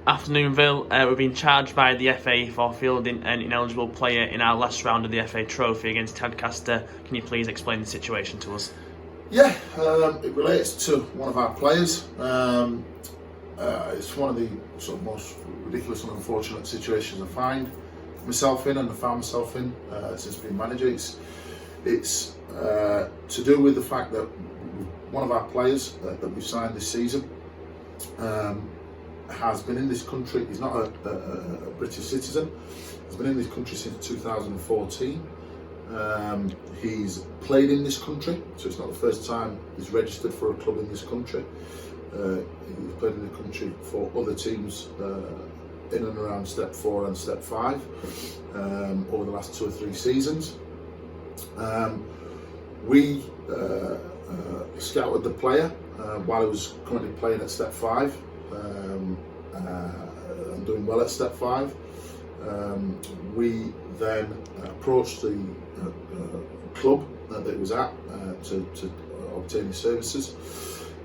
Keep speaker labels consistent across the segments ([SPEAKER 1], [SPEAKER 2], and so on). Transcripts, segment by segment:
[SPEAKER 1] Afternoon, Vill. We've been charged by the FA for fielding an ineligible player in our last round of the FA Trophy against Tadcaster. Can you please explain the situation to us?
[SPEAKER 2] Yeah, it relates to one of our players. It's one of the sort of most ridiculous and unfortunate situations I find myself in, and I found myself in since being manager. It's to do with the fact that one of our players that we've signed this season has been in this country. He's not a British citizen. He's been in this country since 2014. He's played in this country, so it's not the first time he's registered for a club in this country. He's played in the country for other teams in and around Step 4 and Step 5 over the last 2 or 3 seasons. We scouted the player while he was currently playing at Step 5 and doing well at Step 5. We then approached the club that he was at to obtain his services.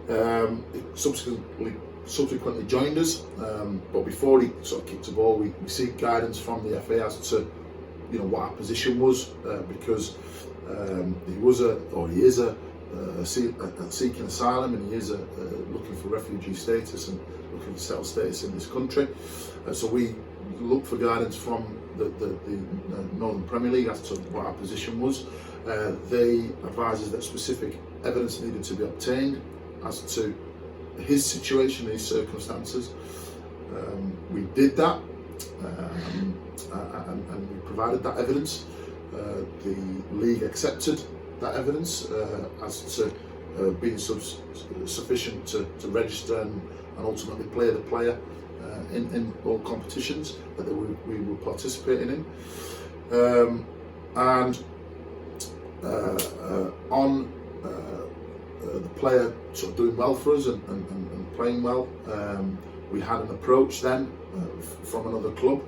[SPEAKER 2] He subsequently joined us, but before he sort of kicked the ball, we seek guidance from the FA as to what our position was, because he is seeking asylum, and he is looking for refugee status and looking for settled status in this country. So we looked for guidance from the Northern Premier League as to what our position was. They advised us that specific evidence needed to be obtained as to his situation and his circumstances. We did that, and we provided that evidence. The league accepted that evidence as to being sufficient to register and ultimately play the player in all competitions that we were participating in. On the player sort of doing well for us and playing well, we had an approach then from another club.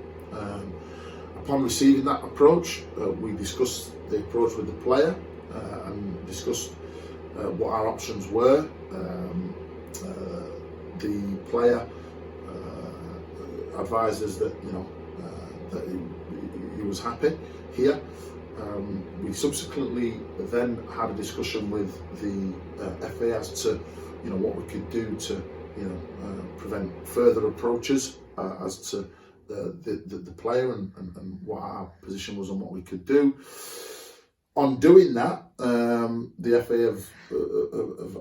[SPEAKER 2] Upon receiving that approach, we discussed the approach with the player and discussed what our options were. The player advised us that that he was happy here. We subsequently then had a discussion with the FA as to what we could do to prevent further approaches as to the player and what our position was and what we could do. On doing that, the FA have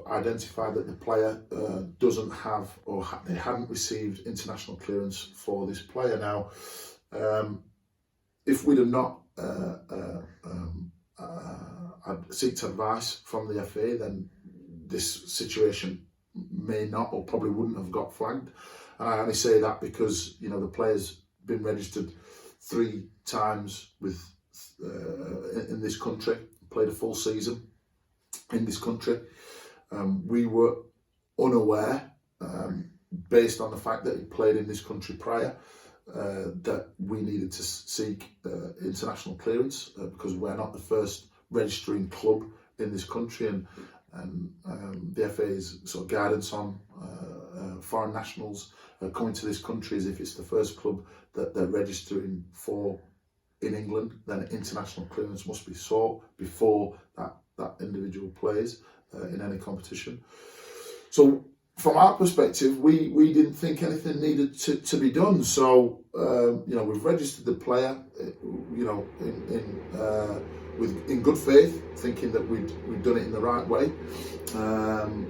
[SPEAKER 2] identified that the player doesn't have, or they hadn't received international clearance for this player. Now, if we'd have not sought advice from the FA, then this situation may not, or probably wouldn't have got flagged. And I only say that because the player's been registered 3 times with in this country, played a full season in this country. We were unaware, based on the fact that he played in this country prior, that we needed to seek international clearance because we're not the first registering club in this country, and the FA's sort of guidance on foreign nationals coming to this country is if it's the first club that they're registering for in England, then international clearance must be sought before that individual plays in any competition. So from our perspective, we didn't think anything needed to be done. So we've registered the player, in good faith, thinking that we'd done it in the right way,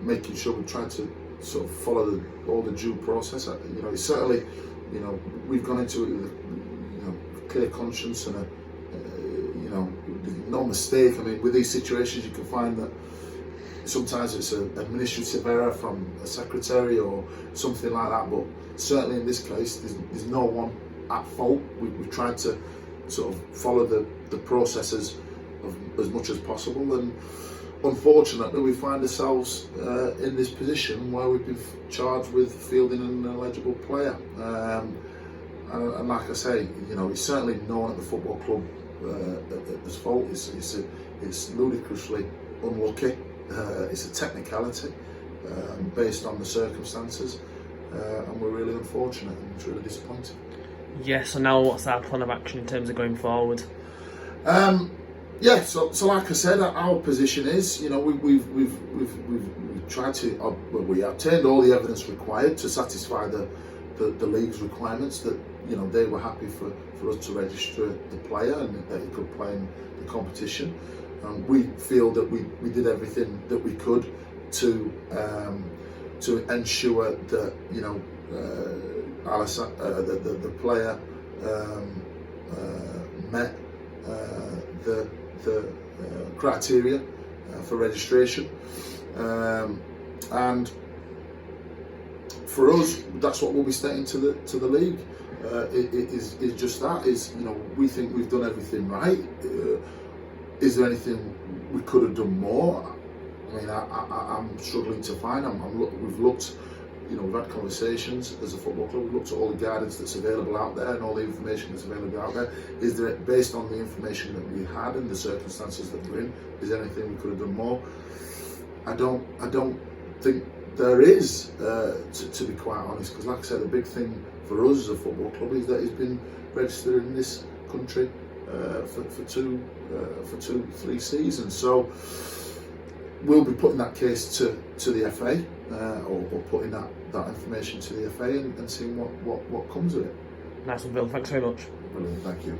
[SPEAKER 2] making sure we tried to sort of follow all the due process. It's certainly, we've gone into it with a clear conscience and no mistake. I mean, with these situations, you can find that sometimes it's an administrative error from a secretary or something like that, but certainly in this case, there's no one at fault. We've tried to sort of follow the processes as much as possible, and unfortunately we find ourselves in this position where we've been charged with fielding an ineligible player. And like I say, it's certainly no one at the football club at fault. It's ludicrously unlucky. It's a technicality based on the circumstances. and we're really unfortunate and it's really disappointing.
[SPEAKER 1] Yeah, so now what's our plan of action in terms of going forward?
[SPEAKER 2] Yeah, so like I said, our position is, you know, we've tried to, we obtained all the evidence required to satisfy the league's requirements that, you know, they were happy for us to register the player and that he could play in the competition. We feel that we did everything that we could to ensure that, you know, the player met the criteria for registration, and for us, that's what we'll be stating to the league. It is just that, is, you know, we think we've done everything right. Is there anything we could have done more? I mean, I'm struggling to find. We've looked, you know, we've had conversations as a football club. We've looked at all the guidance that's available out there and all the information that's available out there. Is there, based on the information that we had and the circumstances that we're in, is there anything we could have done more? I don't think there is, to be quite honest, because like I said, the big thing for us as a football club is that he's been registered in this country for 3 seasons. So we'll be putting that case to the FA, or putting that information to the FA and seeing what comes of it.
[SPEAKER 1] Nice one, Vill. Thanks very much.
[SPEAKER 2] Brilliant, thank you.